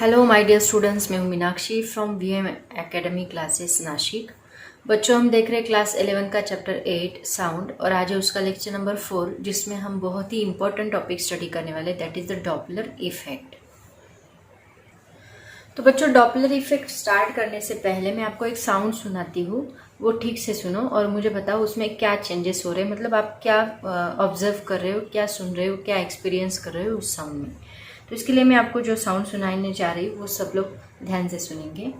Hello my dear students, मैं हूं Meenakshi from VM academy classes Nashik. बच्चों, हम देख रहे हैं क्लास 11 का चैप्टर 8 साउंड और आज है उसका लेक्चर नंबर 4 जिसमें हम बहुत ही इंपॉर्टेंट टॉपिक स्टडी करने वाले, that is the Doppler effect. तो बच्चों, डॉपलर इफेक्ट स्टार्ट करने से पहले मैं आपको एक साउंड सुनाती हूँ, वो ठीक से सुनो और मुझे बताओ उसमें क्या चेंजेस हो रहे हैं, मतलब आप क्या ऑब्जर्व कर रहे हो, क्या सुन रहे हो, क्या एक्सपीरियंस कर रहे हो उस साउंड में। तो इसके लिए मैं आपको जो साउंड सुनाने जा रही हूँ वो सब लोग ध्यान से सुनेंगे।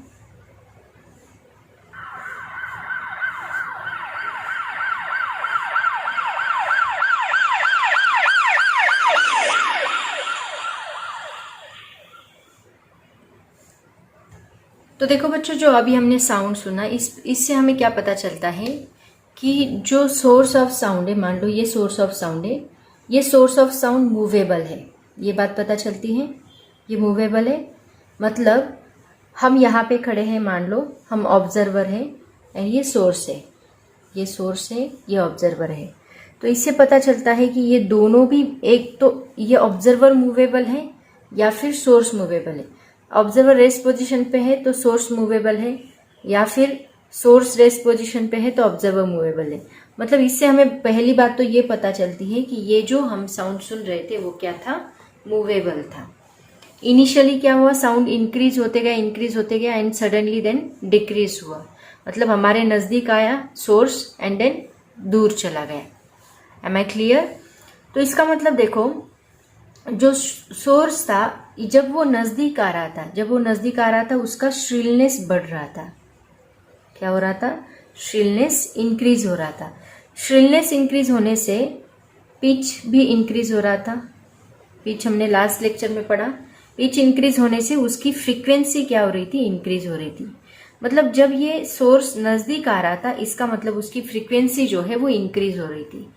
तो देखो बच्चों, जो अभी हमने साउंड सुना इससे हमें क्या पता चलता है कि जो सोर्स ऑफ साउंड है, मान लो ये सोर्स ऑफ साउंड है, ये सोर्स ऑफ साउंड मूवेबल है, ये बात पता चलती है। ये मूवेबल है मतलब हम यहाँ पे खड़े हैं, मान लो हम ऑब्जर्वर हैं एंड ये सोर्स है, ये सोर्स है, ये ऑब्जर्वर है। तो इससे पता चलता है कि ये दोनों भी, एक तो ये ऑब्जर्वर मूवेबल है या फिर सोर्स मूवेबल है। ऑब्जर्वर रेस्ट पोजीशन पे है तो सोर्स मूवेबल है, या फिर सोर्स रेस्ट पोजीशन पे है तो ऑब्जर्वर मूवेबल है। मतलब इससे हमें पहली बात तो ये पता चलती है कि ये जो हम साउंड सुन रहे थे वो क्या था, मूवेबल था। इनिशियली क्या हुआ, साउंड इंक्रीज होते गया एंड सडनली देन डिक्रीज हुआ, मतलब हमारे नजदीक आया सोर्स एंड देन दूर चला गया। Am I clear? तो इसका मतलब देखो, जो सोर्स था जब वो नजदीक आ रहा था उसका श्रिलनेस बढ़ रहा था। क्या हो रहा था? श्रिलनेस इंक्रीज हो रहा था। श्रिलनेस इंक्रीज होने से पिच भी इंक्रीज हो रहा था। पिच हमने लास्ट लेक्चर में पढ़ा। पिच इंक्रीज होने से उसकी फ्रीक्वेंसी क्या हो रही थी, इंक्रीज हो रही थी। मतलब जब ये सोर्स नजदीक आ रहा था इसका मतलब उसकी फ्रीक्वेंसी जो है वो इंक्रीज हो रही थी,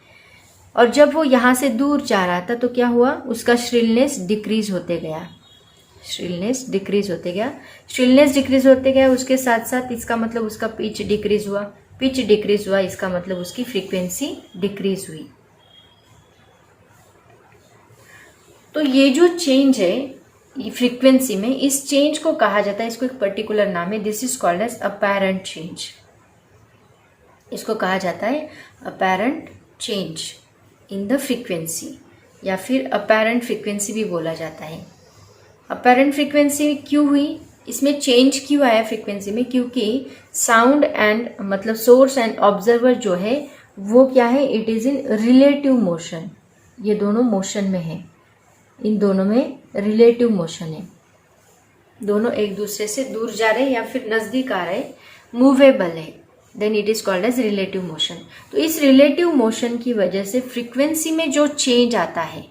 और जब वो यहां से दूर जा रहा था तो क्या हुआ, उसका श्रिलनेस डिक्रीज होते गया। श्रिलनेस डिक्रीज होते गया उसके साथ साथ इसका मतलब उसका पिच डिक्रीज हुआ, इसका मतलब उसकी फ्रीक्वेंसी डिक्रीज हुई। तो ये जो चेंज है फ्रीक्वेंसी में, इस चेंज को कहा जाता है, इसको एक पर्टिकुलर नाम है, this is called as apparent change. इसको कहा जाता है apparent change in the frequency, या फिर अपैरेंट फ्रीक्वेंसी भी बोला जाता है। अपैरेंट फ्रीक्वेंसी क्यों हुई, इसमें चेंज क्यों आया फ्रीक्वेंसी में? क्योंकि साउंड एंड मतलब सोर्स एंड ऑब्जर्वर जो है वो क्या है, it is in relative motion. ये दोनों मोशन में है, इन दोनों में रिलेटिव मोशन है, दोनों एक दूसरे से दूर जा रहे हैं या फिर नजदीक आ रहे, मूवेबल है, then it is called as relative motion. तो इस रिलेटिव मोशन की वजह से फ्रीक्वेंसी में जो चेंज आता है,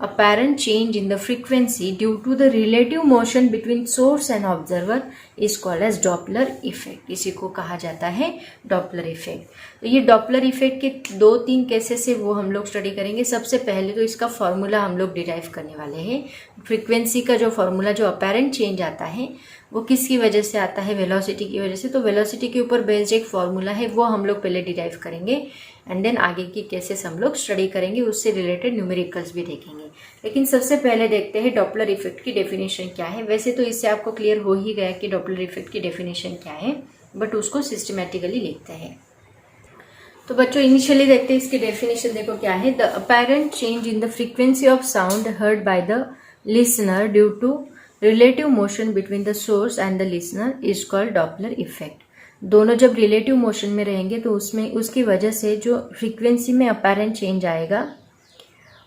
apparent change in the frequency due to the relative motion between source and observer is called as Doppler effect। इसी को कहा जाता है डॉपलर इफेक्ट। तो ये डॉपलर इफेक्ट के 2-3 केसेस है वो हम लोग स्टडी करेंगे। सबसे पहले तो इसका फॉर्मूला हम लोग डिराइव करने वाले हैं। फ्रीक्वेंसी का जो फॉर्मूला, जो अपैरेंट चेंज आता है वो किसकी वजह से आता है, वेलोसिटी की वजह से। तो वेलोसिटी के ऊपर बेस्ड एक फॉर्मूला है, वो हम लोग पहले डिराइव करेंगे एंड देन आगे की केसेस हम लोग स्टडी करेंगे, उससे रिलेटेड न्यूमेरिकल्स भी देखेंगे। लेकिन सबसे पहले देखते हैं डॉपलर इफेक्ट की डेफिनेशन क्या है। वैसे तो इससे आपको क्लियर हो ही गया कि डॉपलर इफेक्ट की डेफिनेशन क्या है, बट उसको सिस्टमैटिकली लिखते हैं। तो बच्चों, इनिशियली देखते हैं इसकी डेफिनेशन। देखो क्या है, the apparent change in the frequency of sound heard by the listener due to relative motion between the source and the listener is called Doppler effect. दोनों जब रिलेटिव मोशन में रहेंगे तो उसमें उसकी वजह से जो फ्रीक्वेंसी में अपैरेंट चेंज आएगा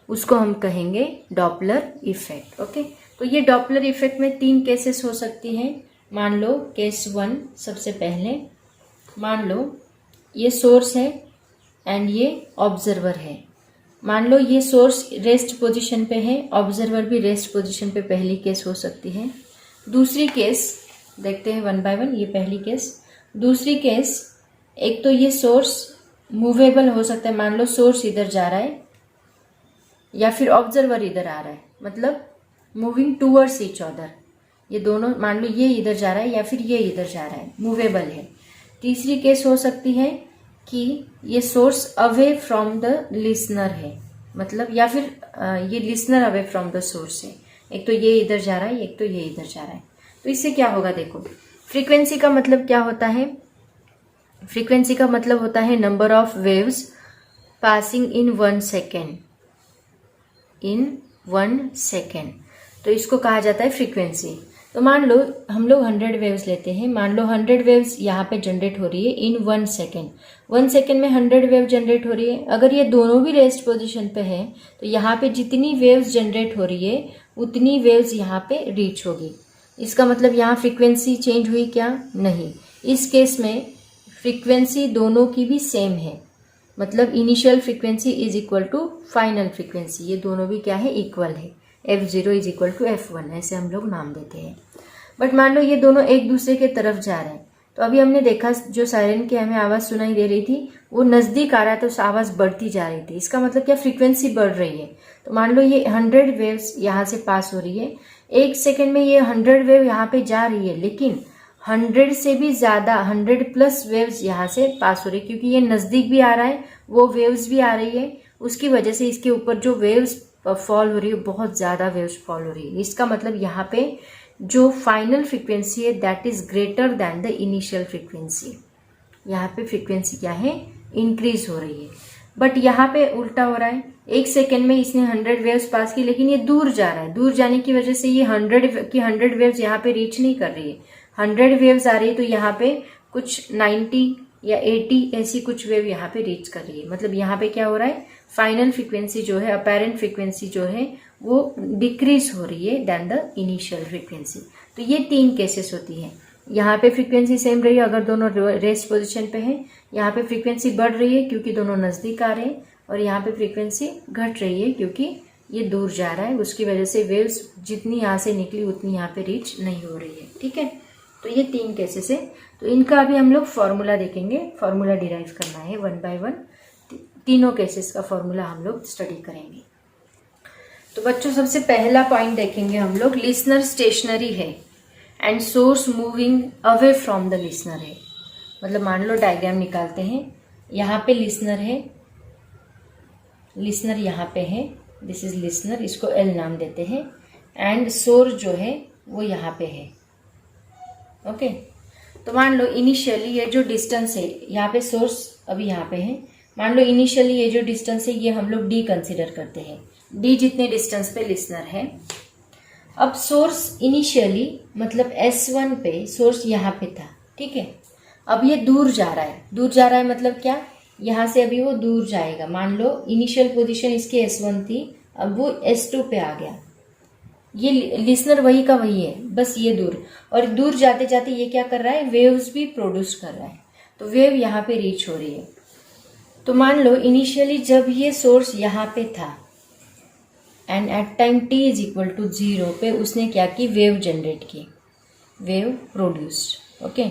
उसको हम कहेंगे डॉपलर इफेक्ट। ओके, तो ये डॉपलर इफेक्ट में 3 केसेस हो सकती हैं। मान लो केस 1, सबसे पहले मान लो ये सोर्स है एंड ये ऑब्जर्वर है। मान लो ये सोर्स रेस्ट पोजीशन पे है, ऑब्जर्वर भी रेस्ट पोजीशन पे, पहली केस हो सकती है। दूसरी केस देखते हैं 1 बाय 1। ये पहली केस। दूसरी केस, एक तो ये सोर्स मूवेबल हो सकता है, मान लो सोर्स इधर जा रहा है या फिर ऑब्जर्वर इधर आ रहा है, मतलब मूविंग टूवर्ड्स ईच अदर। ये दोनों, मान लो ये इधर जा रहा है या फिर ये इधर जा रहा है, मूवेबल है। तीसरी केस हो सकती है कि ये source away from the listener है, मतलब या फिर ये listener away from the source है, एक तो ये इधर जा रहा है, एक तो ये इधर जा रहा है। तो इससे क्या होगा देखो, फ्रीक्वेंसी का मतलब क्या होता है, फ्रीक्वेंसी का मतलब होता है number of waves passing in 1 second, in 1 second. तो इसको कहा जाता है फ्रीक्वेंसी। तो मान लो हम लोग 100 वेव्स लेते हैं, मान लो 100 वेव्स यहाँ पे जनरेट हो रही है इन 1 सेकेंड। 1 सेकेंड में 100 वेव जनरेट हो रही है। अगर ये दोनों भी रेस्ट पोजीशन पे है तो यहाँ पे जितनी वेव्स जनरेट हो रही है उतनी वेव्स यहाँ पे रीच होगी। इसका मतलब यहाँ फ्रीक्वेंसी चेंज हुई क्या? नहीं। इस केस में फ्रीक्वेंसी दोनों की भी सेम है, मतलब initial frequency is equal to final frequency, ये दोनों भी क्या है? इक्वल है। F0 is equal to F1 ऐसे हम लोग नाम देते हैं। बट मान लो ये दोनों एक दूसरे के तरफ जा रहे हैं, तो अभी हमने देखा जो सायरन की हमें आवाज़ सुनाई दे रही थी वो नज़दीक आ रहा था, तो आवाज़ बढ़ती जा रही थी। इसका मतलब क्या? फ्रीक्वेंसी बढ़ रही है। तो मान लो ये 100 वेव्स यहाँ से पास हो रही है, 1 सेकेंड में ये 100 वेव यहाँ पे जा रही है, लेकिन 100 से भी ज़्यादा 100+ वेव्स यहाँ से पास हो रही है, क्योंकि ये नज़दीक भी आ रहा है, वो वेव्स भी आ रही है, उसकी वजह से इसके ऊपर जो वेव्स फॉल हो रही है बहुत ज़्यादा वेव्स फॉल हो रही है। इसका मतलब यहाँ पे जो फाइनल फ्रीक्वेंसी है that is greater than the initial frequency. यहाँ पे फ्रीक्वेंसी क्या है? इंक्रीज हो रही है। बट यहाँ पे उल्टा हो रहा है, 1 सेकेंड में इसने 100 वेव्स पास की, लेकिन ये दूर जा रहा है। दूर जाने की वजह से ये 100 वेव्स यहाँ पे रीच नहीं कर रही है। 100 वेव्स आ रही है तो यहाँ पे कुछ 90 या 80 ऐसी कुछ वेव यहाँ पे रीच कर रही है। मतलब यहाँ पे क्या हो रहा है? फाइनल फ्रीक्वेंसी जो है, अपेरेंट फ्रीक्वेंसी जो है वो डिक्रीज हो रही है दैन द इनिशियल फ्रीक्वेंसी। तो ये 3 केसेस होती है। यहाँ पे फ्रीक्वेंसी सेम रही है अगर दोनों रेस्ट पोजीशन पे है, यहाँ पे फ्रीक्वेंसी बढ़ रही है क्योंकि दोनों नज़दीक आ रहे हैं, और यहाँ पे फ्रीक्वेंसी घट रही है क्योंकि ये दूर जा रहा है, उसकी वजह से वेव्स जितनी यहाँ से निकली उतनी यहाँ पे रीच नहीं हो रही है। ठीक है, तो ये 3 केसेस है। तो इनका अभी हम लोग फॉर्मूला देखेंगे, फॉर्मूला डिराइव करना है 1 बाय 1। तीनों केसेस का फॉर्मूला हम लोग स्टडी करेंगे। तो बच्चों सबसे पहला पॉइंट देखेंगे हम लोग, लिसनर स्टेशनरी है and source moving away from the listener है। मतलब मान लो डायग्राम निकालते हैं, यहाँ पे लिसनर है, लिसनर यहाँ पे है, दिस इज लिसनर, इसको L नाम देते हैं, एंड सोर्स जो है वो यहाँ पे है। ओके, तो मान लो इनिशियली ये जो डिस्टेंस है, यहाँ पे सोर्स अभी यहाँ पे है, मान लो इनिशियली ये जो डिस्टेंस है ये हम लोग D कंसिडर करते हैं, D जितने डिस्टेंस पे लिसनर है। अब सोर्स इनिशियली मतलब S1 पे सोर्स यहाँ पे था, ठीक है। अब ये दूर जा रहा है, दूर जा रहा है मतलब क्या? यहाँ से अभी वो दूर जाएगा। मान लो इनिशियल पोजीशन इसकी S1 थी, अब वो S2 पे आ गया। ये लिसनर वही का वही है, बस ये दूर, और दूर जाते जाते ये क्या कर रहा है? वेव्स भी प्रोड्यूस कर रहा है, तो वेव यहाँ पे रीच हो रही है। तो मान लो इनिशियली जब ये सोर्स यहाँ पे था and at time t is equal to 0 पे उसने क्या की? वेव जनरेट की, wave produced. Okay,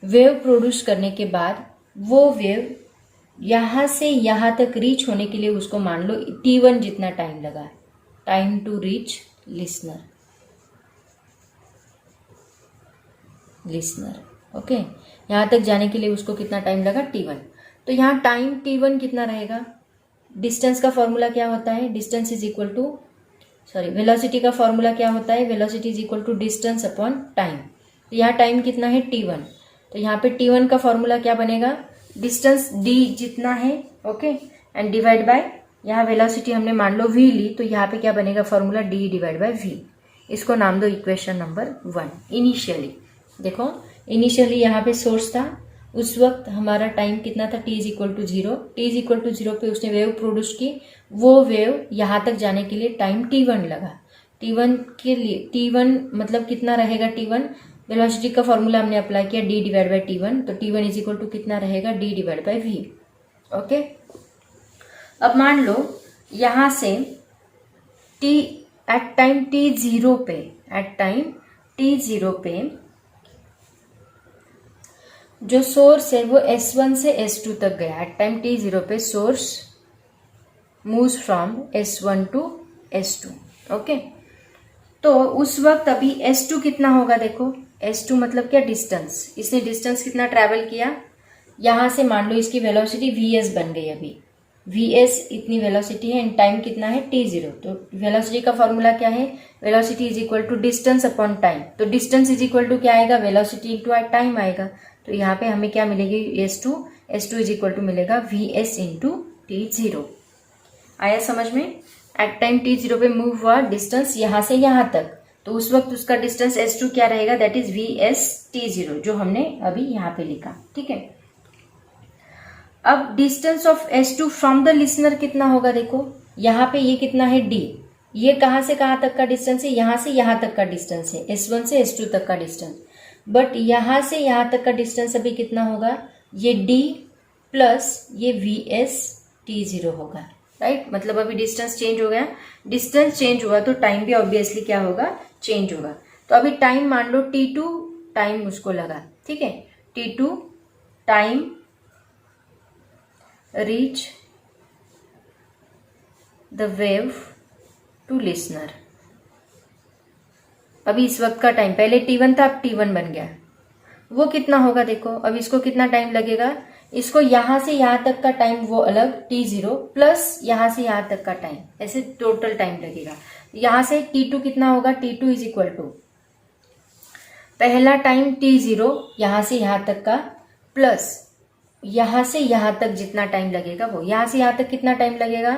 wave produce करने के बाद वो वेव यहाँ से यहाँ तक रीच होने के लिए उसको मान लो t1 जितना टाइम लगा, time to reach listener, listener. Okay, यहाँ तक जाने के लिए उसको कितना टाइम लगा? t1। तो यहाँ टाइम t1 कितना रहेगा? डिस्टेंस का फॉर्मूला क्या होता है? Distance is equal to, sorry, velocity का फॉर्मूला क्या होता है? Velocity is equal to distance upon time. तो यहाँ टाइम कितना है? t1। तो यहाँ पे t1 का फॉर्मूला क्या बनेगा? डिस्टेंस d जितना है, ओके, एंड डिवाइड बाय, यहाँ वेलोसिटी हमने मान लो v ली, तो यहाँ पे क्या बनेगा? Formula d divide by v। इसको नाम दो इक्वेशन नंबर 1। इनिशियली देखो, इनिशियली यहाँ पे सोर्स था, उस वक्त हमारा टाइम कितना था? t is equal to 0। t is equal to 0 पे उसने वेव प्रोड्यूस की, वो वेव यहाँ तक जाने के लिए टाइम t1 लगा। t1 के लिए, t1 मतलब कितना रहेगा? t1 वेलोसिटी का फॉर्मूला हमने अप्लाई किया d डिवाइड बाई t1, तो t1 इज इक्वल टू कितना रहेगा? d divide by v। Okay, अब मान लो यहाँ से t एट टाइम t0 पे, एट टाइम t0 पे जो सोर्स है वो S1 से S2 तक गया। एट टाइम t0 पे source moves from S1 to S2। Okay, तो उस वक्त अभी S2 कितना होगा? देखो, S2 मतलब क्या? डिस्टेंस। इसने डिस्टेंस कितना ट्रैवल किया? यहाँ से मान लो इसकी वेलोसिटी vs बन गई अभी, vs इतनी वेलोसिटी है एंड टाइम कितना है t0। तो वेलोसिटी का फॉर्मूला क्या है, velocity is equal to distance upon time. तो डिस्टेंस इज इक्वल टू क्या आएगा, वेलोसिटी इंटू टाइम आएगा। तो यहाँ पे हमें क्या मिलेगी, s2 इज इक्वल टू मिलेगा vs इंटू t0। आया समझ में। एट टाइम t0 पे मूव हुआ डिस्टेंस यहाँ से यहाँ तक, तो उस वक्त उसका डिस्टेंस s2 क्या रहेगा, दैट इज vs t0 जो हमने अभी यहाँ पे लिखा। ठीक है, अब distance of s2 from the listener कितना होगा, देखो यहाँ पे ये कितना है d, ये कहाँ से कहाँ तक का डिस्टेंस है, यहाँ से यहाँ तक का डिस्टेंस है, s1 से s2 तक का डिस्टेंस। बट यहाँ से यहाँ तक का डिस्टेंस अभी कितना होगा, ये d प्लस ये vs t0 होगा, राइट। मतलब अभी डिस्टेंस चेंज हो गया, डिस्टेंस चेंज हुआ तो टाइम भी ऑब्वियसली क्या होगा, चेंज होगा। तो अभी टाइम मान लो t2 टाइम उसको लगा, ठीक है, t2 time reach the wave to listener. अभी इस वक्त का टाइम, पहले t1 था, अब t1 बन गया, वो कितना होगा देखो। अब इसको कितना टाइम लगेगा, इसको यहां से यहां तक का टाइम वो अलग t0 प्लस यहां से यहां तक का टाइम, ऐसे टोटल टाइम लगेगा। यहां से t2 कितना होगा, t2 इज इक्वल टू पहला टाइम t0 यहां से यहां तक का प्लस यहां से यहां तक जितना टाइम लगेगा वो, यहां से यहां तक कितना टाइम लगेगा,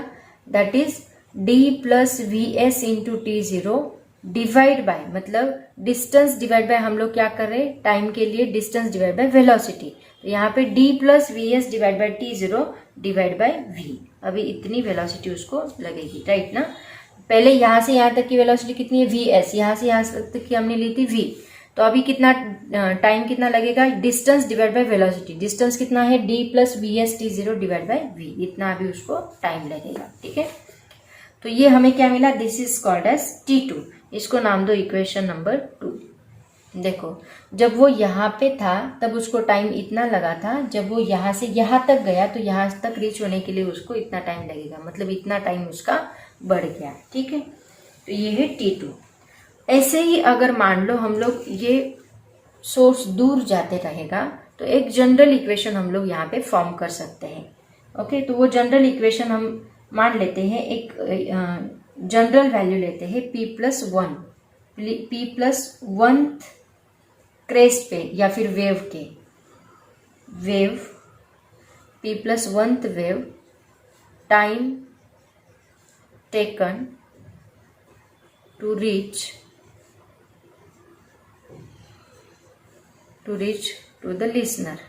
that is d plus vs into t0 divide by, मतलब डिस्टेंस डिवाइड बाय, हम लोग क्या कर रहे हैं टाइम के लिए, डिस्टेंस डिवाइड बाय वेलोसिटी। तो यहाँ पे d plus vs divide bye t0 divide by v। अभी इतनी वेलोसिटी उसको लगेगी, राइट ना। पहले यहाँ से यहाँ तक की वेलोसिटी कितनी है, vs, यहाँ से यहाँ तक की हमने ली थी v। तो अभी कितना टाइम कितना लगेगा, distance divide by velocity, distance कितना है d plus vs t0 divide by v, इतना अभी उसको टाइम लगेगा। ठीक है, तो ये हमें क्या मिला, this is called as t2। इसको नाम दो इक्वेशन नंबर 2। देखो जब वो यहाँ पे था तब उसको टाइम इतना लगा था, जब वो यहाँ से यहाँ तक गया तो यहाँ तक रीच होने के लिए उसको इतना टाइम लगेगा, मतलब इतना टाइम उसका बढ़ गया। ठीक है, तो ये है t2। ऐसे ही अगर मान लो हम लोग ये सोर्स दूर जाते रहेगा तो एक जनरल इक्वेशन हम लोग यहाँ पे फॉर्म कर सकते हैं। ओके, तो वो जनरल इक्वेशन हम मान लेते हैं, एक जनरल वैल्यू लेते हैं p प्लस 1 क्रेस्ट पे या फिर वेव के, wave p plus 1 wave time taken to reach to the listener.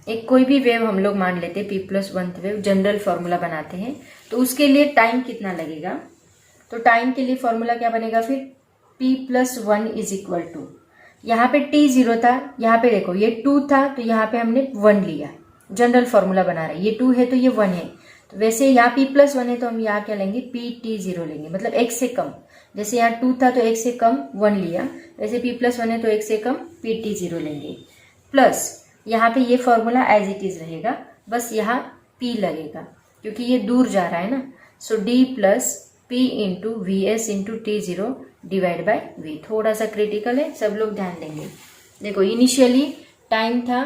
एक कोई भी वेव हम लोग मान लेते हैं, p plus 1 wave, general formula बनाते हैं। तो उसके लिए टाइम कितना लगेगा, तो टाइम के लिए फॉर्मूला क्या बनेगा फिर, p plus 1 is equal to, यहाँ पे t0 था, यहाँ पे देखो ये 2 था तो यहाँ पे हमने 1 लिया, जनरल फॉर्मूला बना रहे हैं, ये 2 है तो ये 1 है। तो वैसे यहाँ p प्लस 1 है तो हम यहाँ क्या लेंगे, pt0 लेंगे, मतलब 1 से कम। जैसे यहाँ 2 था तो 1 से कम 1 लिया, वैसे p प्लस 1 है तो 1 से कम pt0 लेंगे। प्लस यहाँ पे ये फॉर्मूला एज इट इज रहेगा, बस यहाँ p लगेगा क्योंकि ये दूर जा रहा है ना। सो d plus p into vs into t0 divide by v। थोड़ा सा क्रिटिकल है, सब लोग ध्यान देंगे। देखो इनिशियली टाइम था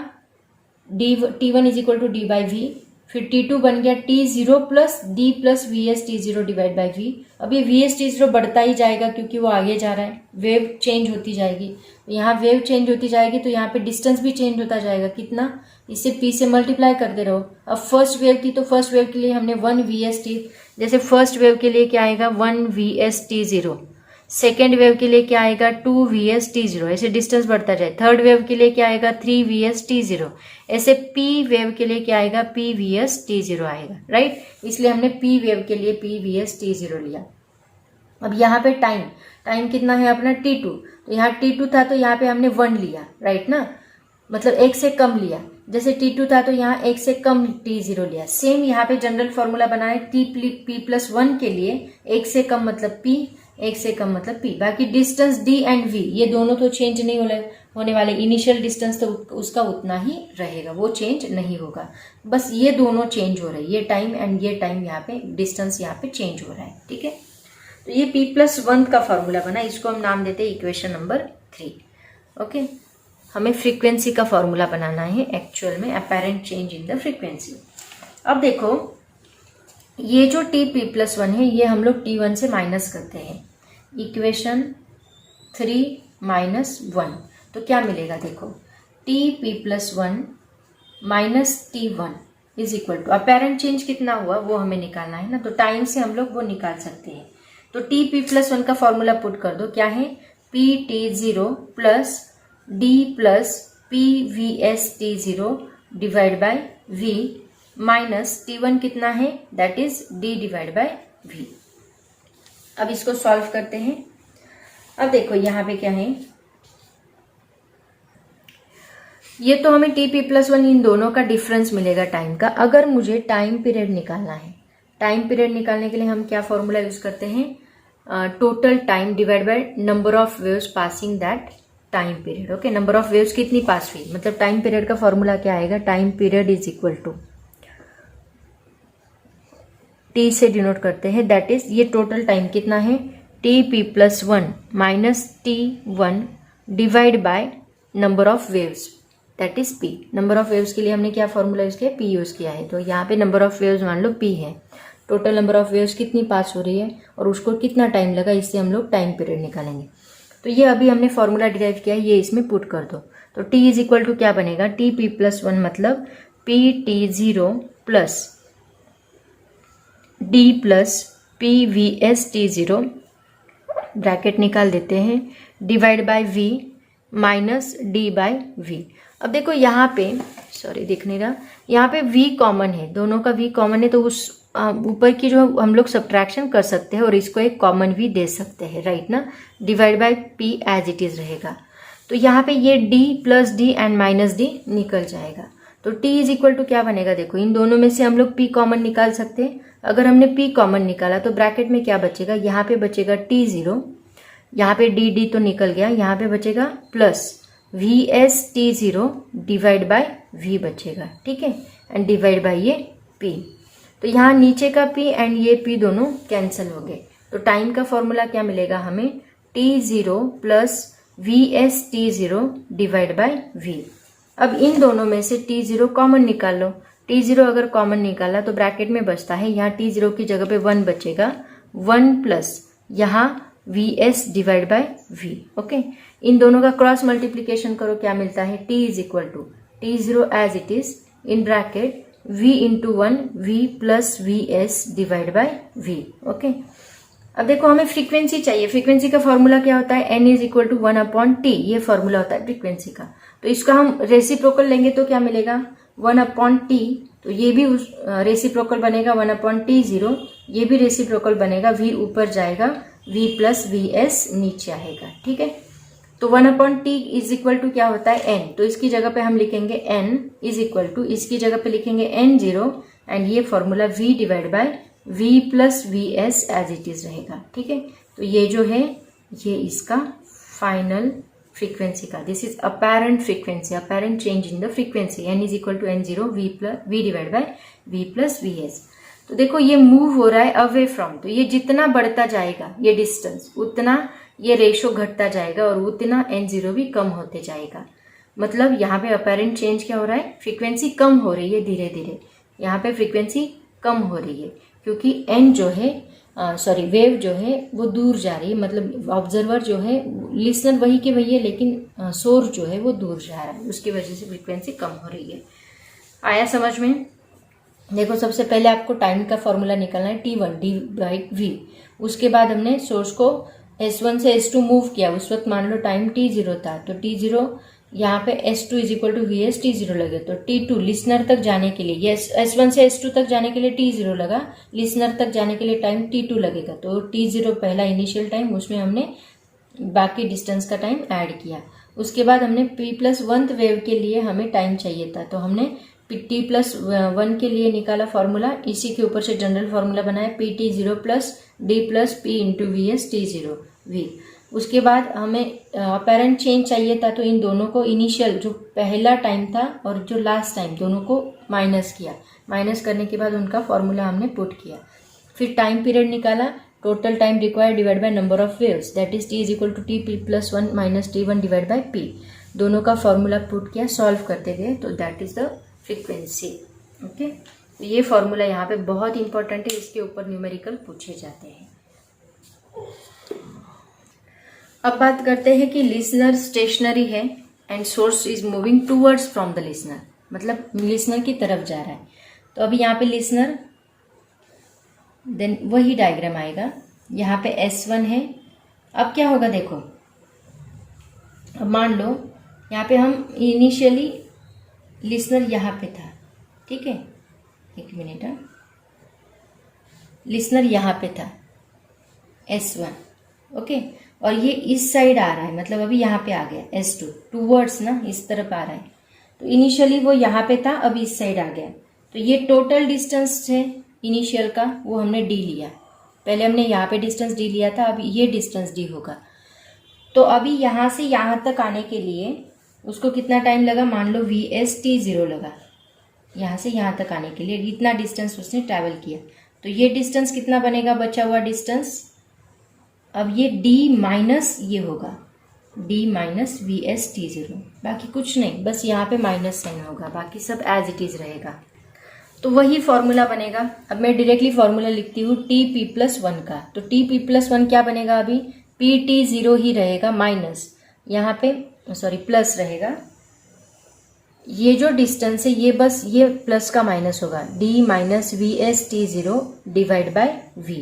t1 is equal to d by V, फिर t2 बन गया t0 plus d plus vs t0 divide by v। अब ये vs t0 बढ़ता ही जाएगा क्योंकि वो आगे जा रहा है, वेव चेंज होती जाएगी। यहाँ वेव चेंज होती जाएगी तो यहाँ पे डिस्टेंस भी चेंज होता जाएगा, कितना, इसे p से मल्टीप्लाई करते रहो। अब फर्स्ट वेव थी तो फर्स्ट वेव के लिए हमने 1 vs t, जैसे फर्स्ट वेव के लिए क्या आएगा 1 vs t0, सेकेंड वेव के लिए क्या आएगा 2 vs t0, ऐसे डिस्टेंस बढ़ता जाए। थर्ड वेव के लिए क्या आएगा 3 vs t0, ऐसे p वेव के लिए क्या आएगा p vs t0 आएगा, राइट। इसलिए हमने p वेव के लिए p vs t0 लिया। अब यहाँ पे टाइम कितना है अपना t2, तो यहाँ t2 था तो यहाँ पे हमने 1 लिया, राइट ना, मतलब 1 से कम लिया। जैसे t2 था तो यहाँ 1 से कम t0 लिया। सेम यहाँ पे जनरल फॉर्मूला बनाए p प्लस 1 के लिए, 1 से कम मतलब p, 1 से कम मतलब p। बाकी डिस्टेंस d एंड v ये दोनों तो चेंज नहीं होने वाले, इनिशियल डिस्टेंस तो उसका उतना ही रहेगा, वो चेंज नहीं होगा। बस ये दोनों चेंज हो रहे हैं, ये टाइम एंड ये टाइम, यहाँ पे डिस्टेंस यहाँ पे चेंज हो रहा है। ठीक है, तो ये p प्लस 1 का फॉर्मूला बना, इसको हम नाम देते हैं इक्वेशन नंबर 3। ओके, हमें फ्रीक्वेंसी का फॉर्मूला बनाना है एक्चुअल में, apparent change in the frequency. अब देखो ये जो T+1 है ये हम लोग T1 से माइनस करते हैं, इक्वेशन 3 - 1, तो क्या मिलेगा देखो, T+1 - T1 is equal to, apparent change कितना हुआ वो हमें निकालना है ना, तो टाइम से हम लोग वो निकाल सकते हैं। तो T+1 का फॉर्मूला पुट कर दो, क्या है PT0 plus D plus PVST0 divide by V minus T1 कितना है, that is D divide by V। अब इसको सॉल्व करते हैं। अब देखो यहाँ पे क्या है, ये तो हमें T+1 इन दोनों का डिफरेंस मिलेगा टाइम का। अगर मुझे टाइम पीरियड निकालना है, टाइम पीरियड निकालने के लिए हम क्या फॉर्मूला यूज करते हैं, total time divide by number of waves passing that time period. Okay, number of waves कितनी पास हुई, मतलब टाइम पीरियड का फॉर्मूला क्या आएगा, time period is equal to T से डिनोट करते हैं, दैट इज ये टोटल टाइम कितना है T+1 minus T1 divide by number of waves that is P। Number of waves के लिए हमने क्या फॉर्मूला यूज किया, P यूज किया है। तो यहाँ पे नंबर ऑफ वेव्स मान लो P है, टोटल नंबर ऑफ वेव्स कितनी पास हो रही है और उसको कितना टाइम लगा, इससे हम लोग टाइम पीरियड निकालेंगे। तो ये अभी हमने फॉर्मूला डिराइव किया है, ये इसमें पुट कर दो। तो T इज इक्वल टू क्या बनेगा, T+1 मतलब PT0 plus D plus PVST0 bracket निकाल देते हैं, divide by V minus D by V। अब देखो यहाँ पे, सॉरी दिख नहीं रहा, यहाँ पे V कॉमन है, दोनों का V कॉमन है, तो उस ऊपर की जो हम लोग सब्ट्रैक्शन कर सकते हैं और इसको एक कॉमन भी दे सकते हैं, राइट ना, divide by P as it is रहेगा। तो यहाँ पे ये D plus D and minus D निकल जाएगा। तो T इज इक्वल टू क्या बनेगा, देखो इन दोनों में से हम लोग P कॉमन निकाल सकते हैं। अगर हमने P कॉमन निकाला तो ब्रैकेट में क्या बचेगा, यहाँ पे बचेगा T0, यहाँ पे D तो निकल गया, यहाँ पे बचेगा plus VST0 divide by V बचेगा, ठीक है, एंड डिवाइड बाय ये P। तो यहाँ नीचे का P एंड ये P दोनों कैंसिल हो गए। तो टाइम का फॉर्मूला क्या मिलेगा हमें, T0 plus VST0 divide by V। अब इन दोनों में से T0 कॉमन निकाल लो। T0 अगर कॉमन निकाला तो ब्रैकेट में बचता है, यहाँ T0 की जगह पे 1 बचेगा, 1 प्लस यहाँ VS divide by V। Okay, इन दोनों का क्रॉस मल्टीप्लीकेशन करो, क्या मिलता है, T is equal to T0 as it is in bracket V into 1 V plus VS divide by V। Okay, अब देखो हमें फ्रीक्वेंसी चाहिए। फ्रीक्वेंसी का फॉर्मूला क्या होता है, N is equal to 1/T, ये फॉर्मूला होता है फ्रीक्वेंसी का। तो इसका हम रेसिप्रोकल लेंगे तो क्या मिलेगा, 1/T, तो ये भी उस रेसिप्रोकल बनेगा 1/T0, ये भी रेसिप्रोकल बनेगा, V ऊपर जाएगा, V प्लस VS नीचे आएगा, ठीक है। तो 1/T इज इक्वल टू क्या होता है, N, तो इसकी जगह पे हम लिखेंगे N इज इक्वल टू, इसकी जगह पे लिखेंगे N0 एंड ये formula V divide by V plus VS as it is रहेगा, ठीक है। तो ये जो है ये इसका फाइनल फ्रीक्वेंसी का, this is apparent frequency, apparent change in the frequency, N is equal to N0 V divide by V plus VS। तो देखो ये मूव हो रहा है अवे फ्रॉम, तो ये जितना बढ़ता जाएगा ये डिस्टेंस, उतना ये रेशो घटता जाएगा और उतना N0 भी कम होते जाएगा। मतलब यहाँ पे अपेरेंट चेंज क्या हो रहा है, फ्रीक्वेंसी कम हो रही है धीरे धीरे, यहाँ पे फ्रीक्वेंसी कम हो रही है क्योंकि N जो है वेव जो है वो दूर जा रही है, मतलब ऑब्जर्वर जो है, लिसनर वही के वही है लेकिन सोर्स जो है वो दूर जा रहा है, उसकी वजह से फ्रीक्वेंसी कम हो रही है। आया समझ में? देखो सबसे पहले आपको टाइम का फॉर्मूला निकालना है, T1 डिवाइड V। उसके बाद हमने सोर्स को S1 से S2 मूव किया, उस वक्त मान लो टाइम T0 था, तो T0 यहाँ पे S2 is equal to VS T0 लगे, तो T2 लिसनर तक जाने के लिए, ये S1 से S2 तक जाने के लिए T0 लगा, लिसनर तक जाने के लिए टाइम T2 लगेगा। तो T0 पहला इनिशियल टाइम, उसमें हमने बाकी डिस्टेंस का टाइम ऐड किया। उसके बाद हमने P+1 वेव के लिए हमें टाइम चाहिए था, तो हमने T+1 के लिए निकाला फॉर्मूला, इसी के ऊपर से जनरल फॉर्मूला बनाया, PT0 plus D plus P into VS T0 V। उसके बाद हमें अपेरेंट चेंज चाहिए था, तो इन दोनों को इनिशियल जो पहला टाइम था और जो लास्ट टाइम दोनों को माइनस किया, माइनस करने के बाद उनका फॉर्मूला हमने पुट किया। फिर टाइम पीरियड निकाला, total time required divide by number of waves that is T is equal to T+1 minus T1 divide by P। दोनों का फॉर्मूला पुट किया, सॉल्व करते गए, तो that is the frequency. Okay, तो ये फॉर्मूला यहाँ पे बहुत इंपॉर्टेंट है, इसके ऊपर न्यूमेरिकल पूछे जाते हैं। अब बात करते हैं कि लिसनर स्टेशनरी है and source is moving towards from the listener, मतलब लिसनर की तरफ जा रहा है। तो अभी यहाँ पे लिसनर, देन वही डायग्राम आएगा, यहाँ पे S1 है। अब क्या होगा देखो, अब मान लो यहाँ पे हम इनिशियली लिसनर यहाँ पे था, ठीक है, एक मिनट, लिसनर यहाँ पे था S1, ओके, और ये इस साइड आ रहा है, मतलब अभी यहाँ पे आ गया S2, टूवर्ड्स ना, इस तरफ आ रहा है। तो इनिशियली वो यहाँ पे था, अब इस साइड आ गया। तो ये टोटल डिस्टेंस है इनिशियल का, वो हमने d लिया। पहले हमने यहाँ पे डिस्टेंस d लिया था, अब ये डिस्टेंस d होगा। तो अभी यहाँ से यहाँ तक आने के लिए उसको कितना टाइम लगा, मान लो VST0 लगा, यहाँ से यहाँ तक आने के लिए इतना डिस्टेंस उसने ट्रैवल किया। तो ये डिस्टेंस कितना बनेगा, बचा हुआ डिस्टेंस, अब ये d माइनस ये होगा, d माइनस VST0, बाकी कुछ नहीं, बस यहाँ पे माइनस साइन होगा, बाकी सब एज इट इज रहेगा। तो वही फॉर्मूला बनेगा। अब मैं डायरेक्टली फॉर्मूला लिखती हूँ TP+1 का। तो TP+1 क्या बनेगा, अभी PT0 ही रहेगा, माइनस यहाँ पे सॉरी प्लस रहेगा। ये जो डिस्टेंस है ये बस ये प्लस का माइनस होगा, d minus VST0 divide by V,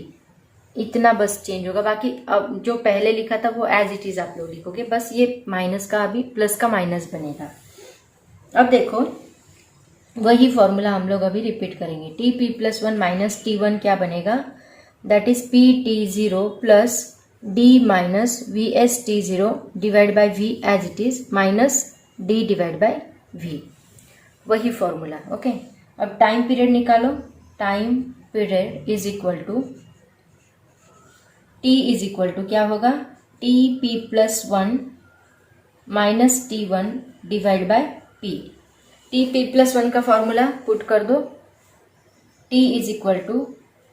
इतना बस चेंज होगा। बाकी अब जो पहले लिखा था वो एज इट इज आप लोग लिखोगे, बस ये माइनस का अभी प्लस का माइनस बनेगा। अब देखो वही फॉर्मूला हम लोग अभी रिपीट करेंगे। TP+1 माइनस T1 क्या बनेगा, that is PT0 plus D minus VST0 divide by V as it is, minus D divide by V, वही फॉर्मूला। ओके, अब टाइम पीरियड निकालो। Time period is equal to T is equal to क्या होगा, TP+1 minus T1 divide by P। TP+1 का formula put कर दो, T is equal to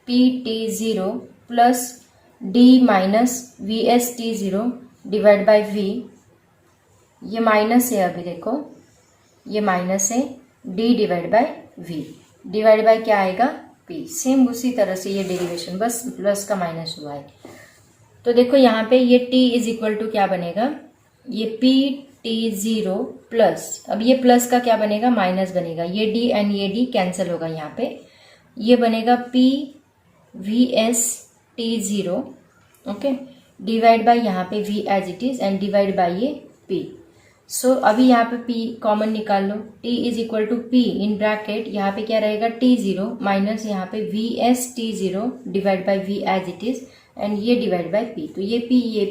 PT0 plus D minus VST0 divide by V, ये minus है, अभी देखो ये माइनस है, D divide by V, divide by क्या आएगा P। सेम उसी तरह से ये डेरिवेशन, बस प्लस का माइनस हुआ है। तो देखो यहाँ पे ये T इज इक्वल टू क्या बनेगा, ये PT0 प्लस, अब ये प्लस का क्या बनेगा, माइनस बनेगा, ये D एंड ये D कैंसिल होगा यहाँ पे, ये बनेगा PVST0, ओके, डिवाइड बाय यहाँ पे V as it is and divide by ये P। सो अभी यहाँ पे P कॉमन निकाल लो, T is equal to P in bracket, यहाँ पे क्या रहेगा T0 माइनस यहाँ पे VST0 divide by V as it is and ये डिवाइड बाय P। तो ये